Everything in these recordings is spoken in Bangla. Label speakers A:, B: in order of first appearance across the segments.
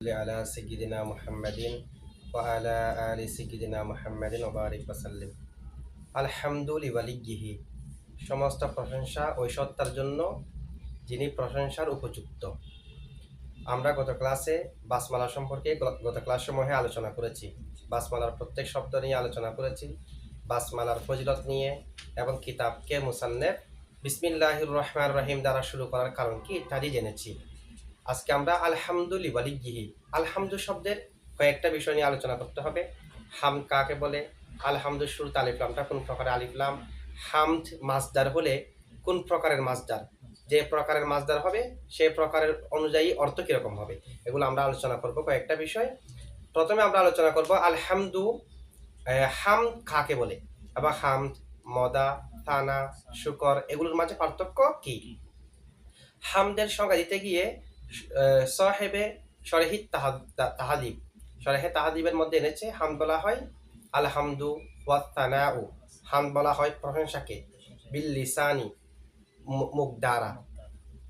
A: আলা সাইয়্যিদিনা মুহাম্মাদিন ওয়া আলা আলি সাইয়্যিদিনা মুহাম্মাদিন ওয়া বারিক ওয়া সাল্লিম। আলহামদু লিওয়ালিয়্যিহি, সমস্ত প্রশংসা ওই সত্তার জন্য যিনি প্রশংসার উপযুক্ত। আমরা গত ক্লাসে বাসমালা সম্পর্কে গত ক্লাস সমূহে আলোচনা করেছি। বাসমালার প্রত্যেক শব্দ নিয়ে আলোচনা করেছি, বাসমালার ফজিলত নিয়ে, এবং কিতাবকে মুসান্নেফ বিসমিল্লাহির রহমানির রহিম দ্বারা শুরু করার কারণ কি ইত্যাদি জেনেছি। আজকে আমরা আলহামদু লিওয়ালিয়্যিহি, আলহামদু শব্দের কয়েকটা বিষয় নিয়ে আলোচনা করতে হবে। হামদ কাকে বলে, আলহামদু শুরুতে আলিফ লামটা কোন প্রকারের আলিফ লাম, হামদ মাসদার হলে কোন প্রকারের মাসদার, যে প্রকারের মাসদার হবে সেই প্রকারের অনুযায়ী অর্থ কিরকম হবে, এগুলো আমরা আলোচনা করব কয়েকটা বিষয়। প্রথমে আমরা আলোচনা করব আলহামদু, হামদ কাকে বলে, আবার হামদ, মদা, থানা, শুকর এগুলোর মাঝে পার্থক্য কি। হামদের সংজ্ঞা দিতে গিয়ে সাহেবে শরহি তাহাদিব, শরহে তাহাদিবের মধ্যে এনেছে হামদ বলা হয় আলহামদু ওয়া থানাউ, হামদ বলা হয় প্রশংসাকে, বিল লিসানি মুখ দ্বারা,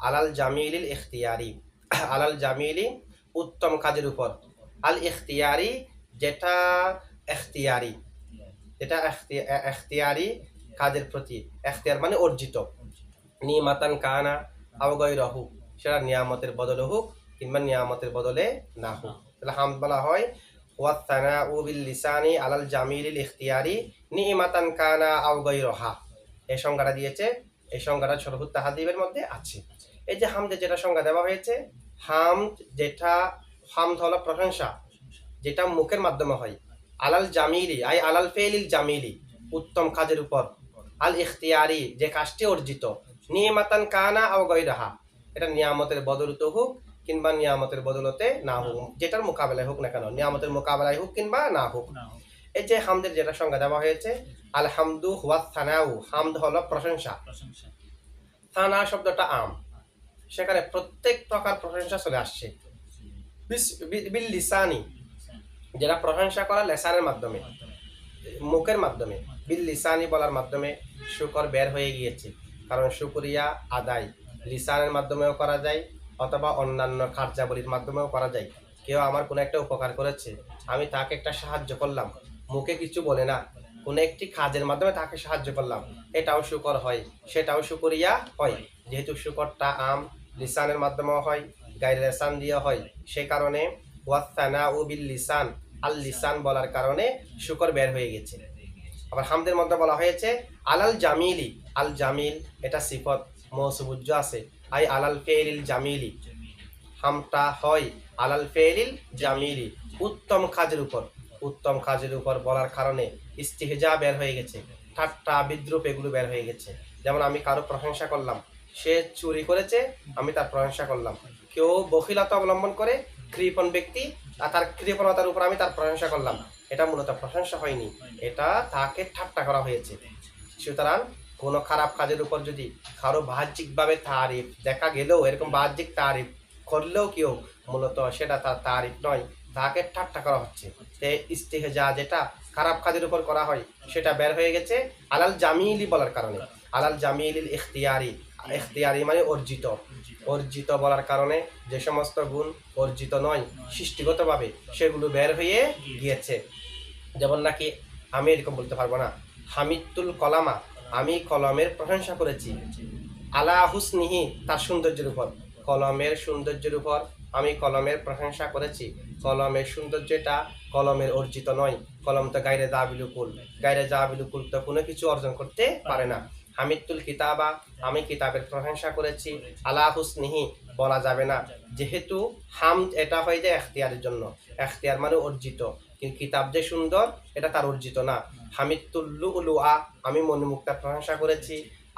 A: আলাল জামিলিল ইখতিয়ারি, আলাল জামিলি উত্তম কাজের উপর, আল ইখতিয়ারি যেটা এখতিয়ারি, যেটা এখতিয়ারি কাজের প্রতি, এখতিয়ার মানে অর্জিত, নিমাতান কানা আও গায়রাহু, সেটা নিয়ামতের বদলে হোক কিংবা নিয়ামতের বদলে না হোক। তাহলে হামদ বলা হয় ওয়া থানাউ বিল লিসানি আলাল জামিলিল ইখতিয়ারি নিমাতান কানা আও গায়রাহা। এই সংজ্ঞাটা দিয়েছে, এই সংজ্ঞাটা শরহুত তাহাদিবের মধ্যে আছে। এই যে হামদের যেটা সংজ্ঞা দেওয়া হয়েছে, হামদ যেটা, হামদ হলো প্রশংসা যেটা মুখের মাধ্যমে হয়, আলাল জামিলি আই আলাল ফেলিল জামিলি উত্তম কাজের উপর, আল ইখতিয়ারি যে কাজটি অর্জিত, নিমাতান কানা আও গায়রাহা এটা নিয়ামতের বদলতে হোক কিংবা নিয়ামতের বদলতে না হোক, যেটার মোকাবেলায় হোক না কেন, নিয়ামতের মোকাবেলায় হোক কিংবা না হোক। এই যে হামদের যেটা সংজ্ঞা দেওয়া হয়েছে, আলহামদু হুয়া থানাউ, হামদ হলো প্রশংসা। থানা শব্দটা আম, সেখানে প্রত্যেক প্রকার প্রশংসা চলে আসছে। বিল লিসানি যেটা প্রশংসা করা লেসানের মাধ্যমে, মুখের মাধ্যমে, বিল লিসানি বলার মাধ্যমে শুকর বের হয়ে গিয়েছে, কারণ শুকরিয়া আদায় লিসানের মাধ্যমেও করা যায় অথবা অন্যান্য কার্যাবলীর মাধ্যমেও করা যায়। কেউ আমার কোনো একটা উপকার করেছে, আমি তাকে একটা সাহায্য করলাম, মুখে কিছু বলে না, কোনো একটি কাজের মাধ্যমে তাকে সাহায্য করলাম, এটাও শুকর হয়, সেটাও শুকরিয়া হয়। যেহেতু শুকরটা আম, লিসানের মাধ্যমেও হয়, গায়ের লেসান দিয়ে হয়, সে কারণে ওয়াসানা ও বিল লিসান, আল লিসান বলার কারণে শুকর বের হয়ে গেছে। আবার হামদের মধ্যে বলা হয়েছে আলাল জামিলি, আল জামিল এটা সিফত মৌসুবুজ্জ আছে, আই আলাল ফেলিল জামিলি, হামটা হয় আলাল ফেলিল জামিলি উত্তম কাজের উপর, উত্তম কাজের উপর বলার কারণে ইস্তিহজা বের হয়ে গেছে, ঠাট্টা বিদ্রুপ এগুলো বের হয়ে গেছে। যেমন আমি কারো প্রশংসা করলাম, সে চুরি করেছে, আমি তার প্রশংসা করলাম। কেউ বখিলতা অবলম্বন করে, কৃপণ ব্যক্তি, তার কৃপণতার উপর আমি তার প্রশংসা করলাম, এটা মূলত প্রশংসা হয়নি, এটা তাকে ঠাট্টা করা হয়েছে। সুতরাং কোনো খারাপ কাজের উপর যদি কারো বাহ্যিকভাবে তারিফ দেখা গেলেও, এরকম বাহ্যিক তারিফ করলেও কেউ, মূলত সেটা তার তারিফ নয়, তাকে ঠাট্টা করা হচ্ছে। ইস্তেহজা যেটা খারাপ কাজের উপর করা হয় সেটা বের হয়ে গেছে আলাল জামিলি বলার কারণে, আলাল জামিলিল ইখতিয়ারি, ইখতিয়ারি মানে অর্জিত, অর্জিত বলার কারণে যে সমস্ত গুণ অর্জিত নয় সৃষ্টিগতভাবে সেগুলো বের হয়ে গিয়েছে। যেমন নাকি আমি এরকম বলতে পারবো না, হামিদুল কলামা, আমি কলমের প্রশংসা করেছি, আলা হুসনিহি তার সৌন্দর্যের উপর, কলমের সৌন্দর্যের উপর আমি কলমের প্রশংসা করেছি। কলমের সৌন্দর্যটা কলমের অর্জিত নয়, কলম তো গায়রে জাবিলুকুল, গায়রে জাবিলুকুল তো কোনো কিছু অর্জন করতে পারে না। হামিদুল কিতাবা, আমি কিতাবের প্রশংসা করেছি, আলা হুসনিহি বলা যাবে না, যেহেতু হামদ এটা হয়ে যায় এখতিয়ারের জন্য, এখতিয়ার মানে অর্জিত, কিন্তু কিতাব যে সুন্দর এটা তার অর্জিত না। হামিদুল্লু উলুআ, আমি মনিমুক্তার প্রশংসা করেছি,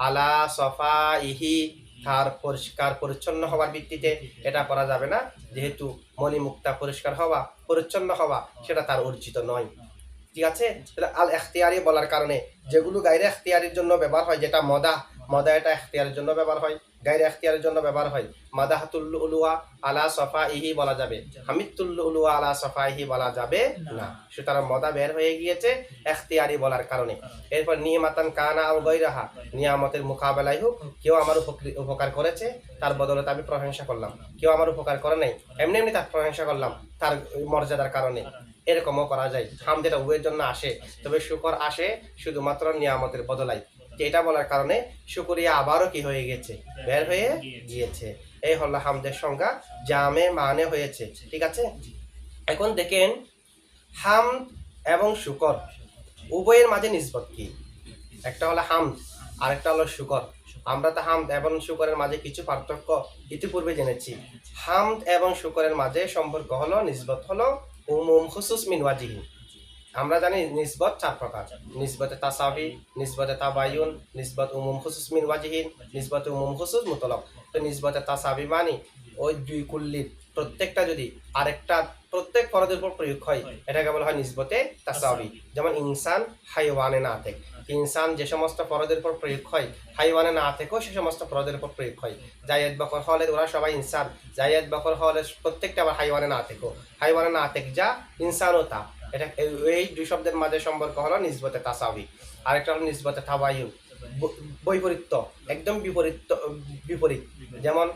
A: আলা সফা ইহি তার পরিষ্কার পরিচ্ছন্ন হওয়ার ভিত্তিতে, এটা করা যাবে না, যেহেতু মনিমুক্তা পরিষ্কার হওয়া পরিচ্ছন্ন হওয়া সেটা তার অর্জিত নয়। ঠিক আছে, তাহলে আল এখতিয়ারি বলার কারণে যেগুলো গায়রে এখতিয়ারির জন্য ব্যবহার হয়, যেটা মদা, মদা এটা এখতিয়ারের জন্য ব্যবহার হয়, গায়রে ইখতিয়ারের জন্য ব্যবহার হয়। মাদাহাতুল উলুয়া আলা সফাইহি বলা যাবে, হামিদতুল উলুয়া আলা সফাইহি বলা যাবে না। সুতরাং মদা বের হয়ে গিয়েছে ইখতিয়ারি বলার কারণে। এরপর নিয়ামাতান কানা আও গায়রাহা, নিয়ামতের মোকাবেলায় হোক, কেউ আমার উপকার করেছে তার বদলতে আমি প্রশংসা করলাম, কেউ আমার উপকার করে নাই এমনি এমনি তার প্রশংসা করলাম তার মর্যাদার কারণে, এরকমও করা যায়। হামদেটা উভয়ের জন্য আসে, তবে শুকর আসে শুধুমাত্র নিয়ামতের বদলায়। এটা বলার কারণে শুকরিয়া আবারও কি হয়ে গেছে, বের হয়ে গিয়েছে। এই হলো হামদের সংজ্ঞা, জামে মানে হয়েছে। ঠিক আছে, এখন দেখেন হামদ এবং শুকর উভয়ের মাঝে নিসবত কি। একটা হলো হামদ, আরেকটা হলো শুকর। আমরা তো হামদ এবং শুকরের মাঝে কিছু পার্থক্য ইতিপূর্বে জেনেছি। হামদ এবং শুকরের মাঝে সম্পর্ক হলো, নিসবত হলো উমুম খুসুস মিন ওয়াজিহি। আমরা জানি নিসবত 4 প্রকার: নিসবতে তাসাবি, নিসবতে তাবায়ুন, নিসবত উমুম খুসুস মিন ওয়াজিহিন, নিসবতে উমুম খুসুস মুতলাক। তো নিসবতে তাসাবি মানে ওই দুই কুল্লির প্রত্যেকটা যদি আরেকটা প্রত্যেক ফরদের উপর প্রয়োগ হয়, এটাকে বলা হয় নিসবতে তাসাবি। যেমন ইনসান হাইওয়ানে না থেকে, ইনসান যে সমস্ত ফরদের উপর প্রয়োগ হয়, হাইওয়ানে না থেকেও সে সমস্ত ফরদের উপর প্রয়োগ হয়। জায়েদ বকর হলে ওরা সবাই ইনসান, জায়েদ বকর হলে প্রত্যেকটা আবার হাইওয়ানে না থেকেও, হাইওয়ানে না থেকে যা ইনসানও তা। এটা এই দুই শব্দের মাঝে সম্পর্ক হলো নিসবতে তাসাবি। আরেকটা হলো নিসবতে তাবায়ুন, বৈপরীত্য, একদম বিপরীত। যেমন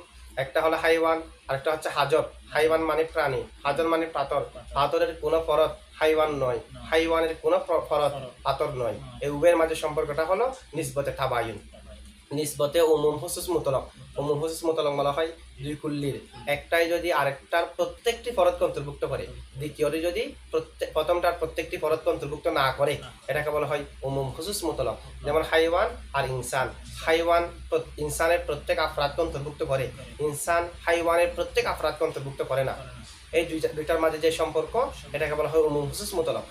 A: একটা হলো হাইওয়ান, আরেকটা হচ্ছে হাজর। হাইওয়ান মানে প্রাণী, হাজর মানে পাথর। পাথরের কোনো ফরত হাইওয়ান নয়, হাইওয়ানের কোনো ফরত পাথর নয়। এই উভয়ের মাঝে সম্পর্কটা হলো নিসবতে তাবায়ুন। নিসবতে উমুম খুসুস মুতলাক, উমুম খুসুস মুতলাক বলা হয় দুই কুল্লির একটাই যদি আরেকটার প্রত্যেকটি ফরদকে অন্তর্ভুক্ত করে, দ্বিতীয়টি যদি প্রথমটার প্রত্যেকটি ফরদকে অন্তর্ভুক্ত না করে, এটাকে বলা হয় উমুম খুসুস মুতলাক। যেমন হাইওয়ান আর ইনসান, হাইওয়ান ইনসানের প্রত্যেক আফরাদকে অন্তর্ভুক্ত করে, ইনসান হাইওয়ানের প্রত্যেক আফরাদকে অন্তর্ভুক্ত করে না। এই দুইটার মাঝে যে সম্পর্ক, এটাকে বলা হয় উমুম খুসুস মুতলাক।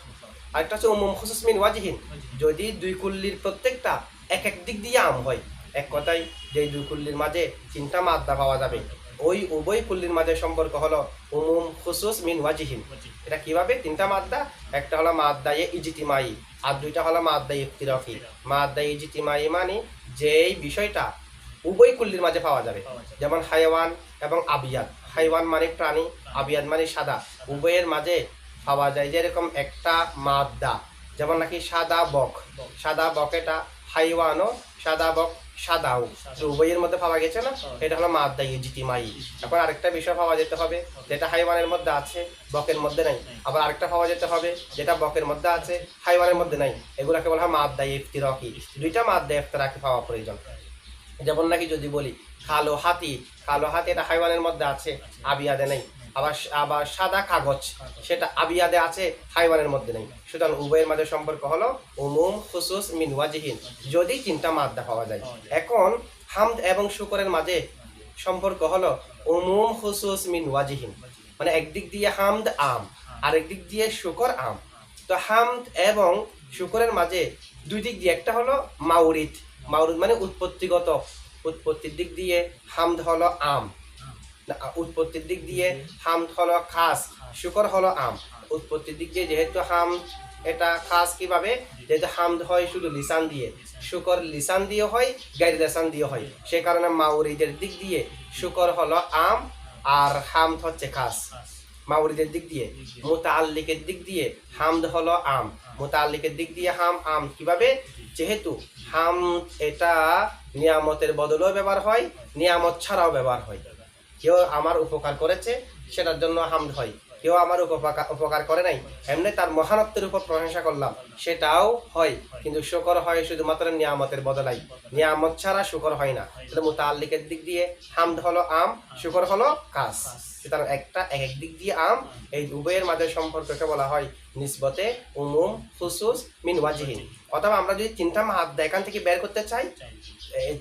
A: আরেকটা হচ্ছে উমুম খুসুস মিন ওয়াজিহিন, যদি দুই কুল্লির প্রত্যেকটা এক এক দিক দিয়ে আম হয়। এক কথায় যে দুই কুল্লির মাঝে 3টা মাদ্দা পাওয়া যাবে, ওই উভয় কুল্লির মাঝে সম্পর্ক হলো উমুম খুসুস মিন ওয়াজিহিন। এটা কিভাবে? 3টা মাদ্দা, একটা হলো মাদ্দায়ে ইজতিমাই আর দুইটা হলো মাদ্দায়ে ইফতিরাকি। মাদ্দায়ে ইজতিমাই মানে যেই বিষয়টা উভয় কুল্লির মাঝে পাওয়া যাবে, যেমন হাইওয়ান এবং আবিয়াদ। হাইওয়ান মানে প্রাণী, আবিয়াদ মানে সাদা, উভয়ের মাঝে পাওয়া যায়। যেরকম একটা মাদ্দা, যেমন নাকি সাদা বক, সাদা বক এটা হাইওয়ানও, সাদা বক সাদাও, উভয়ের মধ্যে পাওয়া গেছে না, এটা হলো মাদ্দা ইজতিমাই। এখন আরেকটা বিষয় পাওয়া যেতে হবে যেটা হাইওয়ানের মধ্যে আছে বকের মধ্যে নাই, আবার আরেকটা পাওয়া যেতে হবে যেটা বকের মধ্যে আছে হাইওয়ানের মধ্যে নাই, এগুলাকে বলা হয় মাদ্দা ইফতিরাকি। দুইটা মাদ্দা ইফতিরাকি পাওয়া প্রয়োজন। যেমন নাকি যদি বলি কালো হাতি, কালো হাতি এটা হাইওয়ানের মধ্যে আছে, আবিয়াদে নেই। আবার সাদা কাগজ, সেটা আবিয়াদে আছে, হাইওয়ানের মধ্যে নেই। সুতরাং উভয়ের মাঝে সম্পর্ক হলো উমুম খুসুস মিন ওয়াজিহিন, যদি 3টা মাদ্দা পাওয়া যায়। এখন হামদ এবং শুকরের মাঝে সম্পর্ক হলো উমুম খুসুস মিন ওয়াজিহিন, মানে একদিক দিয়ে হামদ আম, আরেক দিক দিয়ে শুকর আম। তো হামদ এবং শুকরের মাঝে দুই দিক দিয়ে, একটা হলো মাউরিদ, মাউরিদ মানে উৎপত্তিগত, উৎপত্তির দিক দিয়ে হামদ হলো আম, উৎপত্তির দিক দিয়ে হামদ হলো খাস, শুকর হলো আম। উৎপত্তির দিক দিয়ে যেহেতু হামদ এটা খাস, কিভাবে? যেহেতু হামদ হয় শুধু লিসান দিয়ে, শুকর লিসান দিয়ে হয়, গাইর লিসান দিয়ে হয়, সে কারণে মাউরিদের দিক দিয়ে শুকর হলো আম আর হামদ হচ্ছে খাস। মাউরিদের দিক দিয়ে, মুতাআল্লিকের দিক দিয়ে হামদ হলো আম, মুতাআল্লিকের দিক দিয়ে আম কিভাবে? যেহেতু হামদ এটা নিয়ামতের বদলেও ব্যবহার হয়, নিয়ামত ছাড়াও ব্যবহার হয়। কেউ আমার উপকার করেছে সেটার জন্য হামদ হয়, কেউ আমার উপকার করে নাই এমনি তার মহানত্বের উপর প্রশংসা করলাম সেটাও হয়, কিন্তু শুকর হয় শুধুমাত্র নিয়ামতের বদলাই, নিয়ামত ছাড়া শুকর হয় না। তাহলে মুতাআল্লিকের দিক দিয়ে হামদ হলো আম, শুকর হলো কাস। সুতরাং একটা এক এক দিক দিয়ে আম, এই উভয়ের মাঝে সম্পর্ককে বলা হয় নিসবতে উমুম খুসুস মিন ওয়াজিহিন। অথবা আমরা যদি 3টা মাদ্দা এখান থেকে বের করতে চাই,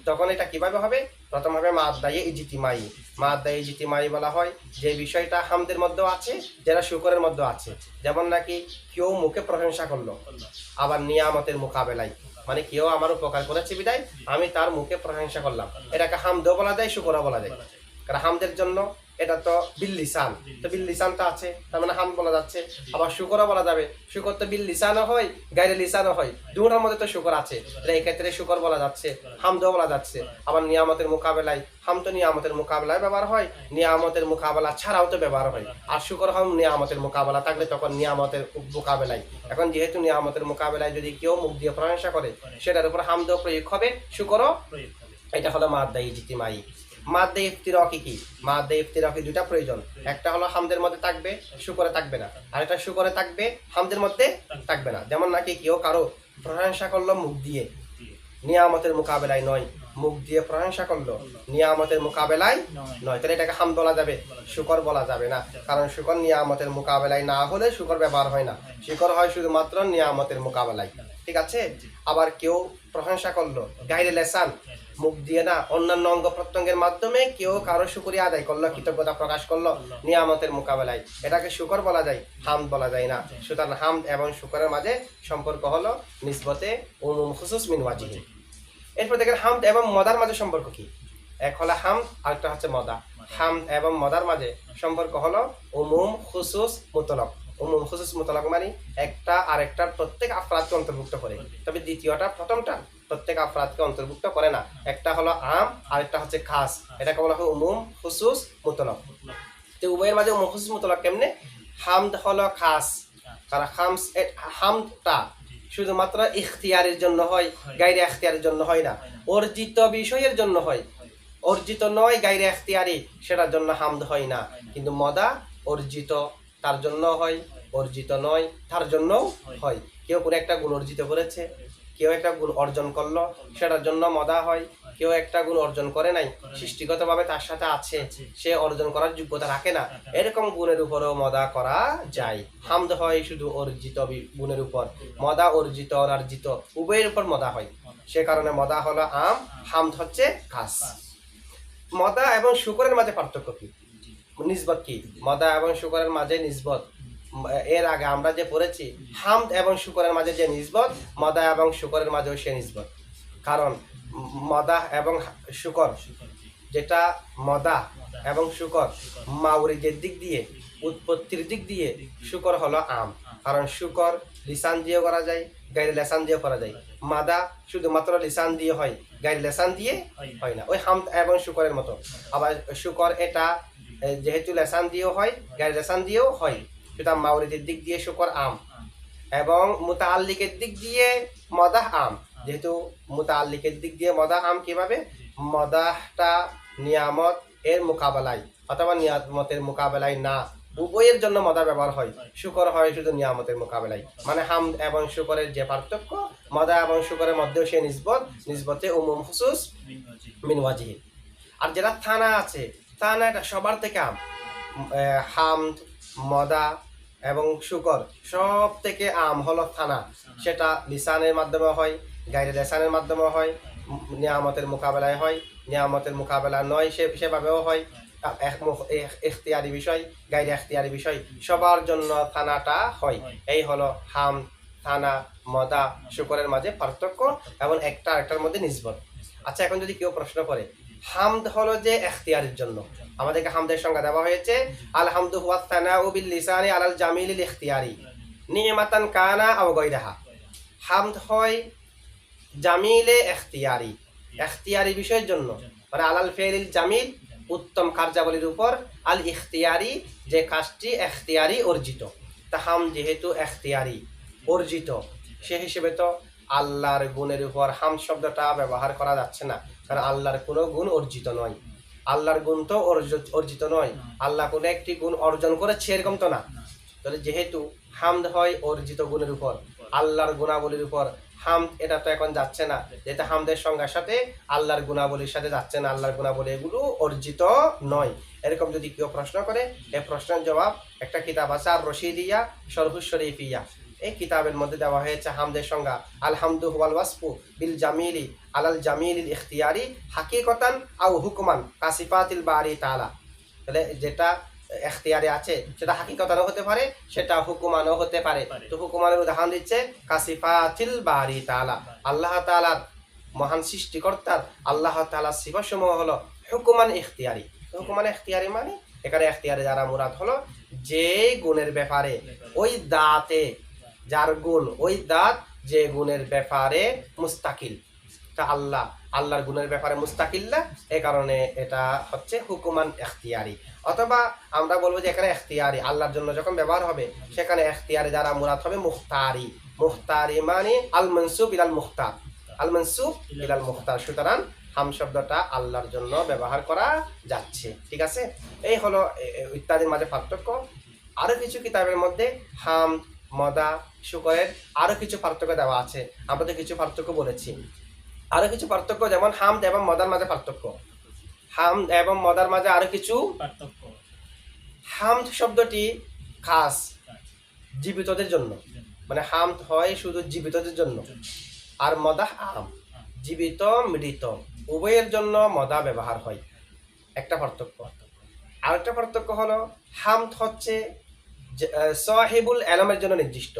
A: তখন এটা কিভাবে হবে? প্রথম হবে মাদ্দায়ে ইজতিমাই। মাদ্দায়ে ইজতিমাই বলা হয় যে বিষয়টা হামদের মধ্যেও আছে, যেটা শুকরের মধ্যে আছে। যেমন নাকি কেউ মুখে প্রশংসা করলো, আবার নিয়ামতের মোকাবেলায়, মানে কেউ আমার উপকার করেছে বিদায় আমি তার মুখে প্রশংসা করলাম, এটাকে হামদও বলা যায়, শুকরও বলা যায়। কারণ হামদের জন্য এটা তো বিল লিসান, তো বিল লিসানটা আছে, তার মানে হামদ বলা যাচ্ছে। আবার শুকরও বলা যাবে, শুকর তো বিল লিসানও হয়, গায়রে লিসানও হয়, দুটোর মধ্যে তো শুকর আছে, এই ক্ষেত্রে শুকর বলা যাচ্ছে, হামদও বলা যাচ্ছে। আবার নিয়ামতের মোকাবেলায়, হাম তো নিয়ামতের মোকাবেলায় ব্যবহার হয়, নিয়ামতের মোকাবেলা ছাড়াও তো ব্যবহার হয়। আর শুকর হাম নিয়ামতের মোকাবেলা থাকলে তখন নিয়ামতের মোকাবেলায়। এখন যেহেতু নিয়ামতের মোকাবেলায় যদি কেউ মুখ দিয়ে প্রশংসা করে, সেটার উপর হামদও প্রয়োগ হবে, শুকরও। এটা হলো মাদ্দা ইজতিমাই। মাদ্দা ইফতিরাকি কি? মাদ্দা ইফতিরাকি দুটা প্রয়োজন, একটা হলো হামদের মধ্যে থাকবে, শুকরে থাকবে না, আর একটা শুকরে থাকবে, হামদের মধ্যে থাকবে না। যেমন নাকি কেউ কারো প্রশংসা করলো মুখ দিয়ে, নিয়ামতের মোকাবেলায় নয়, মুখ দিয়ে প্রশংসা করলো, নিয়ামতের মোকাবেলায় নয়, তাহলে এটাকে হামদ বলা যাবে, শুকর বলা যাবে না। কারণ শুকর নিয়ামতের মোকাবেলায় না হলে শুকর ব্যবহার হয় না, শুকর হয় শুধুমাত্র নিয়ামতের মোকাবেলায়। ঠিক আছে। আবার কেউ প্রশংসা করলো গায়রে লিসান, মুখ দিয়ে না, অন্যান্য অঙ্গ প্রত্যঙ্গের মাধ্যমে কেউ কারো শুকরিয়া আদায় করলো, কৃতজ্ঞতা প্রকাশ করলো নিয়ামতের মোকাবেলায়, এটাকে শুকর বলা যায়, হামদ বলা যায় না। সুতরাং হামদ এবং শুকরের মাঝে সম্পর্ক হলো নিসবতে উমুম খুসুস মিন ওয়াজিহি। এরপর দেখেন হামদ এবং মদার মাঝে সম্পর্ক কি? এক হলো হামদ, আরেকটা হচ্ছে মদা। হামদ এবং মদার মাঝে সম্পর্ক হলো উমুম খুসুস মুতলাক। উমুম খুসুস মুতলাক মানে একটা আরেকটার প্রত্যেক আফরাদকে অন্তর্ভুক্ত করে, তবে দ্বিতীয়টা প্রথমটা প্রত্যেক আফরাদকে অন্তর্ভুক্ত করে না। একটা হলো আম, আরেকটা হচ্ছে খাস, এটাকে বলা হয় উমুম খুসুস মুতলাক। তো উভয়ের মাঝে উমুম খুসুস মুতলাক কেমনে? হামদ হলো খাস, কারণ হামদটা শুধুমাত্র ইখতিয়ারের জন্য হয়, গায়রে ইখতিয়ারের জন্য হয় না, অর্জিত বিষয়ের জন্য হয়। অর্জিত নয় গায়রে ইখতিয়ারি, সেটার জন্য হামদ হয় না। কিন্তু মদা অর্জিত তার জন্য হয়, অর্জিত নয় তার জন্য হয়। কেউ কোনো একটা গুণ অর্জিত করেছে, কেউ একটা গুণ অর্জন করলো, সেটার জন্য মদা হয়। কেউ একটা গুণ অর্জন করে নাই, সৃষ্টিগতভাবে তার সাথে আছে, সে অর্জন করার যোগ্যতা রাখে না, এরকম গুণের উপরেও মদা করা যায়। হামদ হয় শুধু অর্জিত গুণের উপর, মদা অর্জিত অনার্জিত উভয়ের উপর মদা হয়। সে কারণে মদা হলো আম, হামদ হচ্ছে খাস। মদা এবং শুকরের মাঝে পার্থক্য কি? নিসবত কি? মদা এবং শুকরের মাঝে নিসবত, এর আগে আমরা যে পড়েছি হামদ এবং শুকরের মাঝে যে নিসবত, মদা এবং শুকরের মাঝেও সে নিসবত। কারণ মদা এবং শুকর, যেটা মদা এবং শুকর মাউরিদের দিক দিয়ে, উৎপত্তির দিক দিয়ে শুকর হলো আম। কারণ শুকর লিসান দিয়ে করা যায়, গায়রে লিসান দিয়ে করা যায়। মাদা শুধুমাত্র লিসান দিয়ে হয়, গায়রে লিসান দিয়ে হয় না, ওই হামদ এবং শুকরের মতো। আবার শুকর এটা যেহেতু লিসান দিয়েও হয়, গায়রে লিসান দিয়েও হয়, সুতরাং মাউরিদের দিক দিয়ে শুকর আম, এবং মুতাআল্লিকের দিক দিয়ে মদা আম। যেহেতু মুতাআল্লিকের দিক দিয়ে মদা আম, কিভাবে? মদাহটা নিয়ামত এর মোকাবেলায় অথবা নিয়ামতের মোকাবেলায় না, উভয়ের জন্য মদা ব্যবহার হয়, শুকর হয় শুধু নিয়ামতের মোকাবেলায়। মানে হামদ এবং শুকরের যে পার্থক্য, মদা এবং শুকরের মধ্যেও সে নিসবতে উমুম খুসুস মিন ওয়াজিহি। আর যেটা থানা আছে, থানা এটা সবার থেকে আম। হামদ, মদা এবং শুকর সব থেকে আম হলো থানা। সেটা লিসানের মাধ্যমে হয়, গায়রে লিসানের মাধ্যমে হয়, নিয়ামতের মোকাবেলায় হয়, নিয়ামতের মোকাবেলা নয় সেভাবেও হয়। ইখতিয়ারি বিষয়, গায়রে ইখতিয়ারি বিষয়, সবার জন্য থানাটা হয়। এই হলো হাম, থানা, মদা, শুকরের মাঝে পার্থক্য এবং একটা আরেকটার মধ্যে নিসবত। আচ্ছা, এখন যদি কেউ প্রশ্ন করে হামদ হলো যে ইখতিয়ারের জন্য, আমাদেরকে হামদের সংজ্ঞা দেওয়া হয়েছে আল হামদু হুয়া সানাউ বিল লিসানি আলাল জামিলিল ইখতিয়ারি নি'মাতান কানা আও গায়রাহা। হামদ হয় জামিলে ইখতিয়ারি, ইখতিয়ারি বিষয়ের জন্য, মানে আলাল ফিলিল জামিল, উত্তম কার্যাবলীর উপর, আল ইখতিয়ারি যে কাজটি ইখতিয়ারি অর্জিত। তা হাম যেহেতু ইখতিয়ারি অর্জিত, সে হিসেবে তো আল্লাহর গুণের উপর হাম শব্দটা ব্যবহার করা যাচ্ছে না, কারণ আল্লাহর কোনো গুণ অর্জিত নয়। আল্লাহর গুণ তো অর্জিত নয়, আল্লাহ কোনো একটি গুণ অর্জন করেছে এরকম তো না। তাহলে যেহেতু হামদ হয় অর্জিত গুণের উপর, আল্লাহর গুণাবলীর উপর, হামদ এটা তো এখন যাচ্ছে না, যেটা হামদের সংজ্ঞার সাথে আল্লাহর গুণাবলীর সাথে যাচ্ছে না, আল্লাহর গুণাবলী এগুলো অর্জিত নয়। এরকম যদি কেউ প্রশ্ন করে, এই প্রশ্নের জবাব একটা কিতাব আছে আর রশিদিয়া শরহুশ শরীফিয়া, এই কিতাবের মধ্যে দেওয়া হয়েছে হামদের সংজ্ঞা আলহামদু ওয়াল ওয়াসফু বিল জামিলি আলাল জামিলিল ইখতিয়ারি হাকিকতান আও হুকমান কাসিফাতিল বারি তাআলা। তাহলে যেটা ইখতিয়ারে আছে সেটা হাকিকতানও হতে পারে, সেটা হুকুমানও হতে পারে। তো হুকুমানের উদাহরণ দিচ্ছে কাসিফাতিল বারি তাআলা, আল্লাহ তাআলার মহান সৃষ্টিকর্তার আল্লাহ তাআলার সিফাসমূহ হলো হুকুমান ইখতিয়ারি। হুকুমান ইখতিয়ারি মানে এখানে এখতিয়ারে যারা মুরাদ হলো যে গুণের ব্যাপারে ওই দাঁতে যার গুণ, ওই দাঁত যে গুণের ব্যাপারে মুস্তাকিল, তা আল্লাহর গুণের ব্যাপারে মুস্তাকিল না, এই কারণে এটা হচ্ছে হুকুমান এখতিয়ারি। অথবা আমরা বলবো যে এখানে এখতিয়ারি আল্লাহর জন্য যখন ব্যবহার হবে সেখানে এখতিয়ারে যারা মুরাদ হবে মুখতারি। মুখতারি মানে আল মনসুব ইলাল মুখতার, আল মনসুব ইলাল মুখতার। সুতরাং হাম শব্দটা আল্লাহর জন্য ব্যবহার করা যাচ্ছে। ঠিক আছে, এই হলো ইত্যাদির মাঝে পার্থক্য। আরো কিছু কিতাবের মধ্যে হাম, মদা, শুকরের আরো কিছু পার্থক্য দেওয়া আছে। আমরা তো কিছু পার্থক্য বলেছি, আরো কিছু পার্থক্য যেমন হামদ এবং মদার মাঝে পার্থক্য। হামদ এবং মদার মাঝে আরো কিছু পার্থক্য। হামদ শব্দটি খাস জীবিতদের জন্য, মানে হামদ হয় শুধু জীবিতদের জন্য, আর মদা আম, জীবিত মৃত উভয়ের জন্য মদা ব্যবহার হয়। একটা পার্থক্য। আরেকটা পার্থক্য হলো হামদ হচ্ছে সাহিবুল আলমের জন্য নির্দিষ্ট।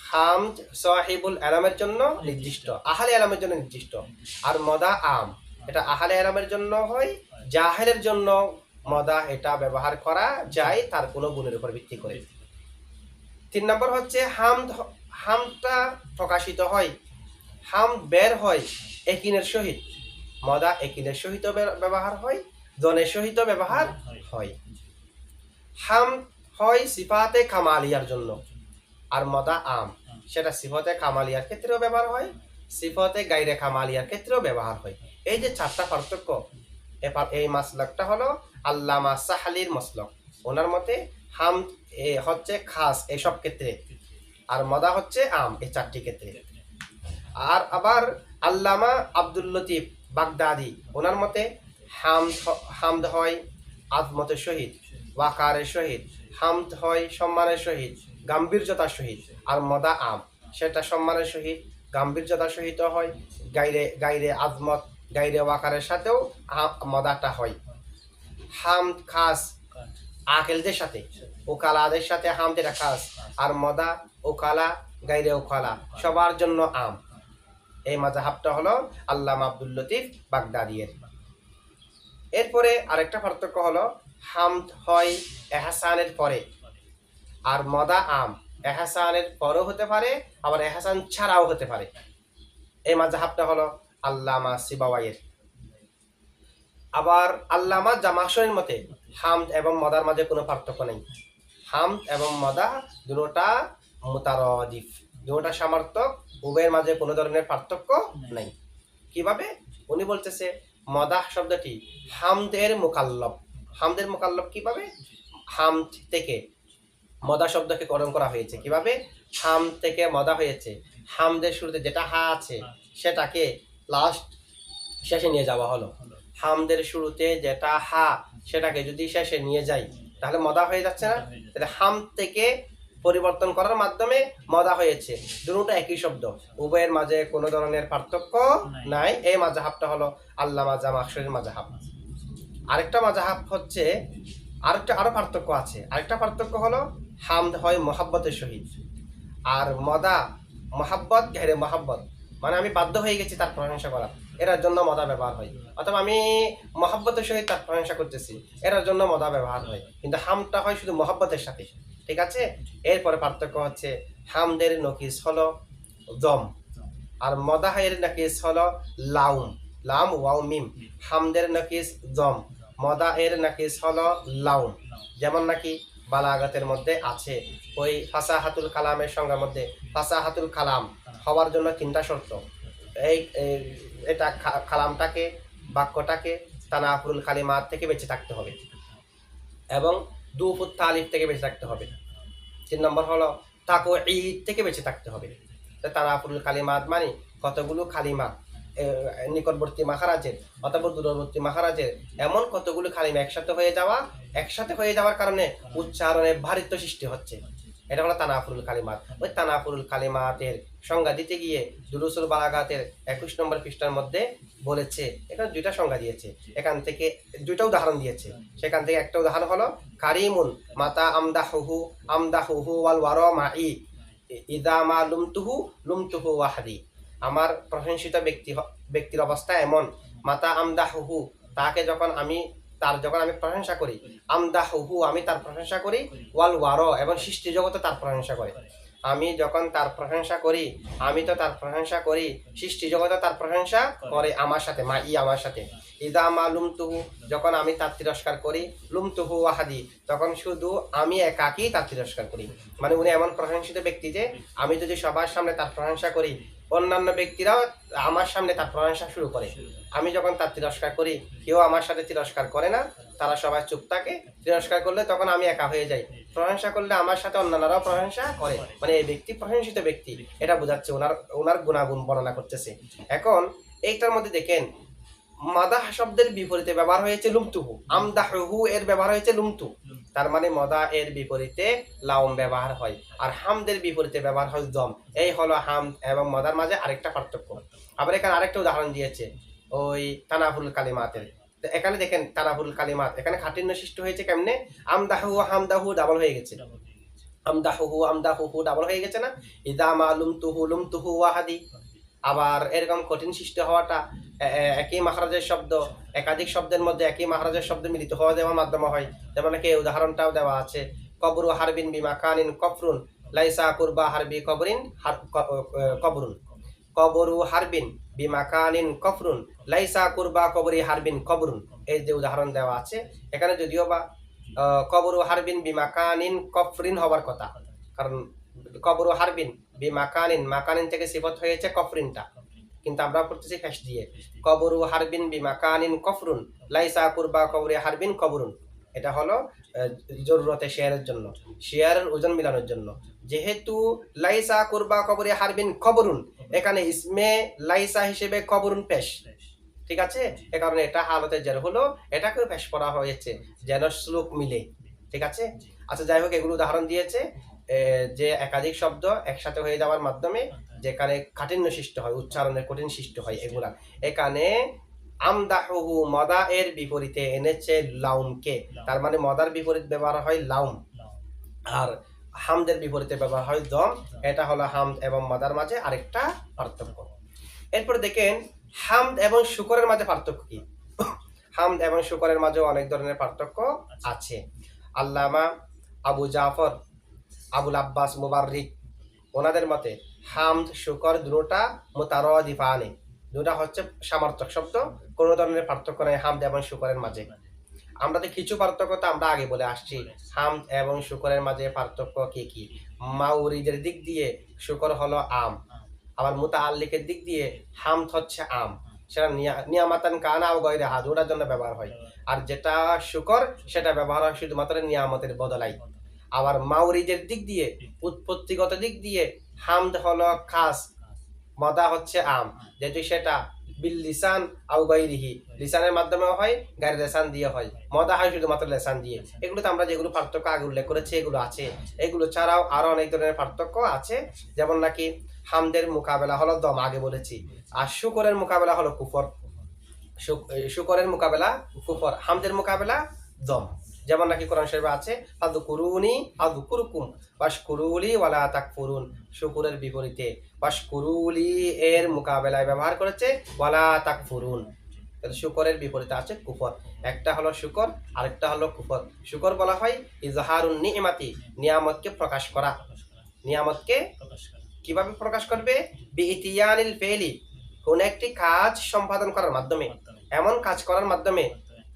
A: হামদ সাহিবুল আলমের জন্য নির্দিষ্ট, আহলে আলমের জন্য নির্দিষ্ট। আর মদা আম, এটা আহলে আলমের জন্য হয়, জাহেলের জন্য মদা এটা ব্যবহার করা যায় তার কোনো গুণের উপর ভিত্তি করে। 3 নম্বর হচ্ছে হামদটা প্রকাশিত হয়, হামদ বের হয় একিনের সহিত। মদা একিনের সহিত ব্যবহার হয়, জনের সহিত ব্যবহার হয়। হামদ হয় সিফাতে কামালিয়ার জন্য, আর মদা আম, সেটা সিফতে কামালিয়ার ক্ষেত্রেও ব্যবহার হয়, সিফতে গাইরে কামালিয়ার ক্ষেত্রেও ব্যবহার হয়। এই যে 4টা পার্থক্য, এই মাসলাকটা হলো আল্লামা সাহালির মসলক। ওনার মতে হামদ হচ্ছে খাস এইসব ক্ষেত্রে, আর মদা হচ্ছে আম এই 4টি ক্ষেত্রে। আর আবার আল্লামা আব্দুল লতিফ বাগদাদি, ওনার মতে হামদ হয় আজমতের সহিত, ওয়াকারের সহিত। হামদ হয় সম্মানের সহিত, গাম্ভীর্যতার সহিত। আর মদা আম, সেটা সম্মানের সহিত, গাম্ভীর্যতার সহিত হয়, গাইরে আজমত, গাইরে ওয়াকারের সাথেও মদাটা হয়। হামদ খাস আকেলদের সাথে, ওকালাদের সাথে হামদ এটা খাস, আর মদা ওকালা, গাইরে ওকালা সবার জন্য আম। এই মাযহাবটা হলো আল্লামা আব্দুল লতিফ বাগদাদিয়ের। এরপরে আরেকটা পার্থক্য হলো হামদ হয় এহসানের পরে, আর মদা আম এহসানের পরেও হতে পারে, আবার এহসান ছাড়াও হতে পারে। এই মাযহাবটা হলো আল্লামা সিবাওয়াইয়ের। আবার আল্লামা জামাশরীর মতে হামদ এবং মদার মাঝে কোনো পার্থক্য নেই। হামদ এবং মদা দুটোটা মুতারাদিফ, দুটোটা সমার্থক, উভয়ের মাঝে কোনো ধরনের পার্থক্য নেই। কিভাবে? উনি বলতেছে মদাহ শব্দটি হামদের মুকাল্লব। হামদের মুকাল্লব কিভাবে? হামদ থেকে মদা শব্দকে করণ করা হয়েছে। কিভাবে? হামদ থেকে মদা হয়েছে। হামদের শুরুতে যেটা হা আছে সেটাকে লাস্ট শেষে নিয়ে যাওয়া হলো। হামদের শুরুতে যেটা হা সেটাকে যদি শেষে নিয়ে যাই তাহলে মদা হয়ে যাচ্ছে না? তাহলে হাম থেকে পরিবর্তন করার মাধ্যমে মদা হয়েছে। দুটো একই শব্দ, উভয়ের মাঝে কোনো ধরনের পার্থক্য নাই। এই মাযহাবটা হলো আল্লামা জামাশরীর মাযহাব। আরেকটা মাযহাব হচ্ছে আরো পার্থক্য আছে। আরেকটা পার্থক্য হলো হামদ হয় মহাব্বতের সহিত, আর মদা মহাব্বত ঘেরে মহাব্বত, মানে আমি বাধ্য হয়ে গেছি তার প্রশংসা করার, এটার জন্য মদা ব্যবহার হয়। অথবা আমি মহাব্বতের সহিত তার প্রশংসা করতেছি, এটার জন্য মদা ব্যবহার হয়। কিন্তু হামটা হয় শুধু মহাব্বতের সাথে। ঠিক আছে, এরপরে পার্থক্য হচ্ছে হামদের নকিস হলো জম, আর মদাহের নকিস হলো লাউম, লাম ওয়াও মিম। হামদের নকিস জম, মদা এর নাকিস হলো লাউম। যেমন নাকি বালাগাতের মধ্যে আছে, ওই ফাসাহাতুল কালামের সংজ্ঞার মধ্যে ফাসাহাতুল কালাম হওয়ার জন্য 3টা শর্ত। এটা কালামটাকে, বাক্যটাকে তানাফুরুল কালিমাত থেকে বেঁচে থাকতে হবে এবং দুফুত তালিফ থেকে বেঁচে থাকতে হবে। 3 নম্বর হলো তাকঈদ থেকে বেঁচে থাকতে হবে। তানাফুরুল কালিমাত মানে কতগুলো কালিমা নিকটবর্তী মাখারাজের অথবা দূরবর্তী মাখারাজের এমন কতগুলো কালিমা একসাথে হয়ে যাওয়ার কারণে উচ্চারণে ভারিত্ব সৃষ্টি হচ্ছে, এটা হলো তানাফুরুল কালিমাত। ওই তানাফুরুল কালিমাতের সংজ্ঞা দিতে গিয়ে দুরুসুল বালাগাতের 21 নম্বর পৃষ্ঠার মধ্যে বলেছে, এখানে 2টা সংজ্ঞা দিয়েছে, এখান থেকে 2টা উদাহরণ দিয়েছে। সেখান থেকে একটা উদাহরণ হলো কারিমুন মাতা আমদাহুহু ওয়াল ওয়ারা মাই ইদা মা লুমতুহু ওয়াহদি। আমার প্রশংসিত ব্যক্তির অবস্থা এমন, মাতা আমদাহুহু, তাকে যখন আমি তার যখন আমি প্রশংসা করি, আমদাহুহু আমি তার প্রশংসা করি, ওয়াল ওয়ারো এবং সৃষ্টি জগতে তার প্রশংসা করে। আমি যখন তার প্রশংসা করি, আমি তো তার প্রশংসা করি, সৃষ্টি জগতে তার প্রশংসা করে আমার সাথে, মা ই আমার সাথে। ইদা মা লুমতুহু যখন আমি তার তিরস্কার করি, লুমতুহু ওয়াহাদি তখন শুধু আমি একাকী তার তিরস্কার করি। মানে উনি এমন প্রশংসিত ব্যক্তি যে আমি যদি সবার সামনে তার প্রশংসা করি, অন্যান্য ব্যক্তিরাও আমার সামনে তার প্রশংসা শুরু করে। আমি যখন তার তিরস্কার করি, কেউ আমার সাথে তিরস্কার করে না, তারা সবাই চুপ থাকে। তিরস্কার করলে তখন আমি একা হয়ে যাই, প্রশংসা করলে আমার সাথে অন্যান্যরাও প্রশংসা করে। মানে এই ব্যক্তি প্রশংসিত ব্যক্তি, এটা বোঝাচ্ছে, ওনার ওনার গুণাগুণ বর্ণনা করতেছে। এখন এইটার মধ্যে দেখেন, মাদাহ শব্দের বিপরীতে ব্যবহার হয়েছে লুমতুহু, আমদাহু এর ব্যবহার হয়েছে লুমতু। তার মানে মদা এর বিপরীতে লাউম ব্যবহার হয়, আর হামদের বিপরীতে ব্যবহার হয় দম। এই হলো হামদ এবং মদার মাঝে আরেকটা পার্থক্য। আবার এখানে আরেকটা উদাহরণ দিয়েছে ওই তানাফুল কালিমাতের। এখানে দেখেন তানাফুল কালিমাত, এখানে খাটিন্য সৃষ্টি হয়েছে কেমনে? আমদাহু হামদাহু ডাবল হয়ে গেছে, আমদাহু আমদাহু ডাবল হয়ে গেছে না? ইদা মা লুমতুহু লুমতুহু ওয়াহাদি। আবার এরকম কঠিন সৃষ্টি হওয়াটা একই মাখরাজের শব্দ একাধিক শব্দের মধ্যে একই মাখরাজের শব্দ মিলিত হওয়া দেওয়ার মাধ্যমে হয়। যেমন নাকি উদাহরণটাও দেওয়া আছে, কবরু হারবিন বিমাকানিন কফরুন লাইসা কুরবা হারবি কবরিন কবরুন। কবরু হারবিন বিমাকানিন কফরুন লাইসা কুরবা কবরি হারবিন কবরুন। এই যে উদাহরণ দেওয়া আছে, এখানে যদিও বা কবরু হারবিন বিমাকানিন কফরিন হবার কথা, কারণ কবরু হারবিন বিমাকানিন, মাকানিন থেকে সিফত হয়েছে কফরিনটা, কিন্তু আমরা পড়তেছি ফ্যাশ দিয়ে। কবরু হারবিন বিমাকানিন কফরুন লাইসা কুরবা কবরি হারবিন কবরুন। এটা হলো জরুরতে শেয়ারের জন্য, শেয়ারের ওজন মিলানোর জন্য। যেহেতু লাইসা কুরবা কবরি হারবিন কবরুন, এখানে ইসমে লাইসা হিসেবে কবরুন পেশ, ঠিক আছে? এ কারণে এটা হালতে জের হলো, এটাকেও পেশ করা হয়েছে যেন শ্লোক মিলে, ঠিক আছে? আচ্ছা, যাই হোক, এগুলো উদাহরণ দিয়েছে যে একাধিক শব্দ একসাথে হয়ে যাওয়ার মাধ্যমে যেখানে কাঠিন্য সৃষ্টি হয়, উচ্চারণের কঠিন সৃষ্টি হয়, এগুলা। এখানে আমদাহু মদা এর বিপরীতে এনেছে লাউমকে, তার মানে মদার বিপরীত ব্যবহার হয় লাউম, আর হামদের বিপরীতে ব্যবহার হয় দম। এটা হলো হামদ এবং মদার মাঝে আরেকটা পার্থক্য। এরপর দেখেন হামদ এবং শুকরের মাঝে পার্থক্য কি? হামদ এবং শুকরের মাঝে অনেক ধরনের পার্থক্য আছে। আল্লামা আবু জাফর আবুল আব্বাস মুবাররিক ওনাদের মতে হামদ শুকর দুটোটা মুতারাদিফানে, দুটা হচ্ছে সামর্থক শব্দ, কোনো ধরনের পার্থক্য নেই হামদ এবং শুকরের মাঝে। আমরা তো কিছু পার্থক্য তো আমরা আগে বলে আসছি। হামদ এবং শুকরের মাঝে পার্থক্য কি কি? মাউরিদের দিক দিয়ে শুকর হলো আম, আবার মুতাআল্লিকের দিক দিয়ে হামদ হচ্ছে আম, সেটা নিয়ামাতান কানা ও গয়রাহা দুটার জন্য ব্যবহার হয়। আর যেটা শুকর সেটা ব্যবহার হয় শুধুমাত্র নিয়ামতের বদলাই। আবার মাউরিদের দিক দিয়ে, উৎপত্তিগত দিক দিয়ে হামদ হলো খাস, মদা হচ্ছে আম, যেহেতু সেটা বিল লিসান আও গায়রিহি, লিসানের মাধ্যমে হয়, গায়রে লিসান দিয়ে হয়, মদা হয় শুধুমাত্র লিসান দিয়ে। এগুলো তো আমরা যেগুলো পার্থক্য আগে উল্লেখ করেছি এগুলো আছে। এগুলো ছাড়াও আরো অনেক ধরনের পার্থক্য আছে, যেমন নাকি হামদের মোকাবেলা হলো দম, আগে বলেছি, আর শুকরের মোকাবেলা হলো কুফর। শুকরের মোকাবেলা কুফর, হামদের মোকাবেলা দম। যেমন নাকি কোরআন শরীফে আছে ফাযকুরুনি আযকুরকুম ওয়াশকুরুলি ওয়ালা তাকফুরুন, শুকরের বিপরীতে ওয়াশকুরুলি এর মোকাবেলায় ব্যবহার করেছে ওয়ালা তাকফুরুন। তাহলে শুকরের বিপরীতে আছে কুফর, একটা হলো শুকর, আরেকটা হলো কুফর। শুকর বলা হয় ইজহারুন নি'মাতি, নিয়ামতকে প্রকাশ করা। নিয়ামতকে কিভাবে প্রকাশ করবে? বিইতিয়ানিল ফেলি, কোন একটি কাজ সম্পাদন করার মাধ্যমে, এমন কাজ করার মাধ্যমে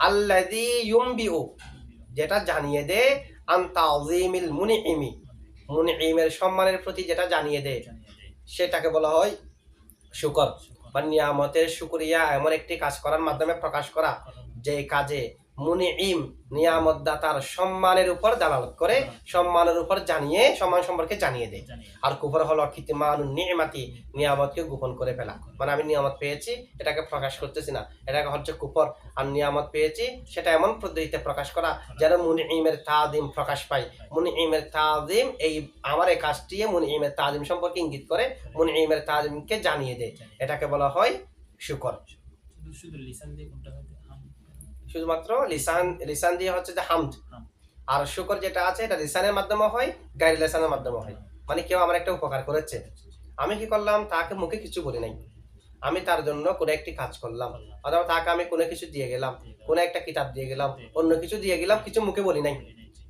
A: আল্লাযী ইউমবিউ, যেটা জানিয়ে দেয় আন তাযীমিল মুনঈমি, মুনঈমের সম্মানের প্রতি যেটা জানিয়ে দেয়, সেটাকে বলা হয় শুকর। বা নিয়ামতের শুকরিয়া এমন একটি কাজ করার মাধ্যমে প্রকাশ করা যে কাজে মুনঈম নিয়ামত দাতার সম্মানের উপর দালালত করে, সম্মানের উপর জানিয়ে, সম্মান সম্পর্কে জানিয়ে দেয়। আর কুফর হলো কিতমানুন নি'মাতি, নিয়ামতকে গোপন করে ফেলা। মানে আমি নিয়ামত পেয়েছি, এটাকে প্রকাশ করতেছি না, এটাকে হচ্ছে কুফর। আর নিয়ামত পেয়েছি সেটা এমন পদ্ধতিতে প্রকাশ করা যেন মুনঈমের তাযীম প্রকাশ পায়। মুনঈমের তাযীম, এই আমার এই কাজটি মুনঈমের তাযীম সম্পর্কে ইঙ্গিত করে, মুনঈমের তাযীমকে জানিয়ে দেয়, এটাকে বলা হয় শুকর। শুধুমাত্র লিসান দিয়ে হচ্ছে যে হামদ, আর শুকর যেটা আছে এটা লিসানের মাধ্যমে হয়, গায়রে লিসানের মাধ্যমে হয়। মানে কেউ আমার একটা উপকার করেছে, আমি কি করলাম, তাকে মুখে কিছু বলি নাই, আমি তার জন্য কোনো একটি কাজ করলাম, অথবা তাকে আমি কোনো কিছু দিয়ে গেলাম, কোনো একটা কিতাব দিয়ে গেলাম, অন্য কিছু দিয়ে গেলাম, কিছু মুখে বলি নাই,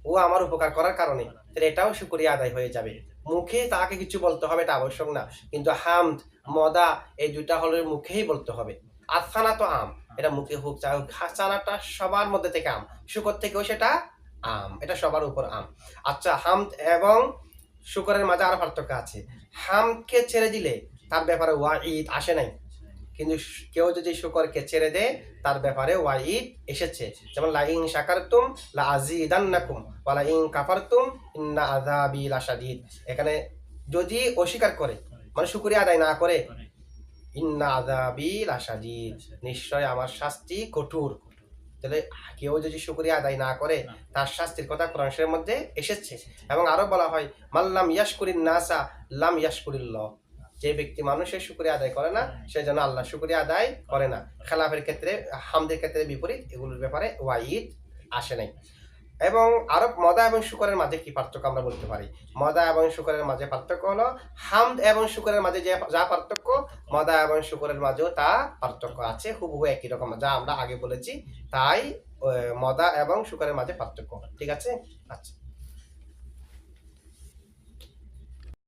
A: ও আমার উপকার করার কারণে, তাহলে এটাও শুকরিয়া আদায় হয়ে যাবে। মুখে তাকে কিছু বলতে হবে এটা আবশ্যক না, কিন্তু হামদ, মদা, এই দুইটা হলো মুখেই বলতে হবে। আসানা তো আম, এটা মুখে হোক চাই হোক, হাসানাটা সবার মধ্যে থেকে আম, শুকর থেকেও সেটা আম, এটা সবার উপর আম। আচ্ছা, হামদ এবং শুকরের মাঝে আরো পার্থক্য আছে। হামদকে ছেড়ে দিলে তার ব্যাপারে ওয়াঈদ আসে নাই, কিন্তু কেউ যদি শুকরকে ছেড়ে দেয় তার ব্যাপারে ওয়াঈদ এসেছে। যেমন লা ইন শাকারতুম লা আযীদান্নাকুম ওয়া লা ইন কাফারতুম ইন্না আযাবি লাশাদীদ। এখানে যদি অস্বীকার করে, মানে শুকরিয়া আদায় না করে, ইন্না আযাবি লাশাদীদ, নিশ্চয় আমার শাস্তি কঠোর। তাহলে কেউ যদি শুকরিয়া আদায় না করে তার শাস্তির কথা কোরআন শরীফের মধ্যে এসেছে। এবং আরো বলা হয় মাল্লাম ইয়াশকুরিন নাসা লাম ইয়াশকুরিল্লাহ, যে ব্যক্তি মানুষের শুকরিয়া আদায় করে না সে যেন আল্লাহ শুকরিয়া আদায় করে না। খেলাফের ক্ষেত্রে, হামদের ক্ষেত্রে বিপরীত, এগুলোর ব্যাপারে ওয়াঈদ আসে নাই। এবং আরো মদা এবং শুকরের মাঝে কি পার্থক্য আমরা বলতে পারি? মদা এবং শুকরের মাঝে পার্থক্য হলো হামদ এবং শুকরের মাঝে যা পার্থক্য, মদা এবং শুকরের মাঝেও তা পার্থক্য আছে, হুবহু একই রকম, যা আমরা আগে বলেছি। তাই মদা এবং শুকরের মাঝে পার্থক্য, ঠিক আছে। আচ্ছা।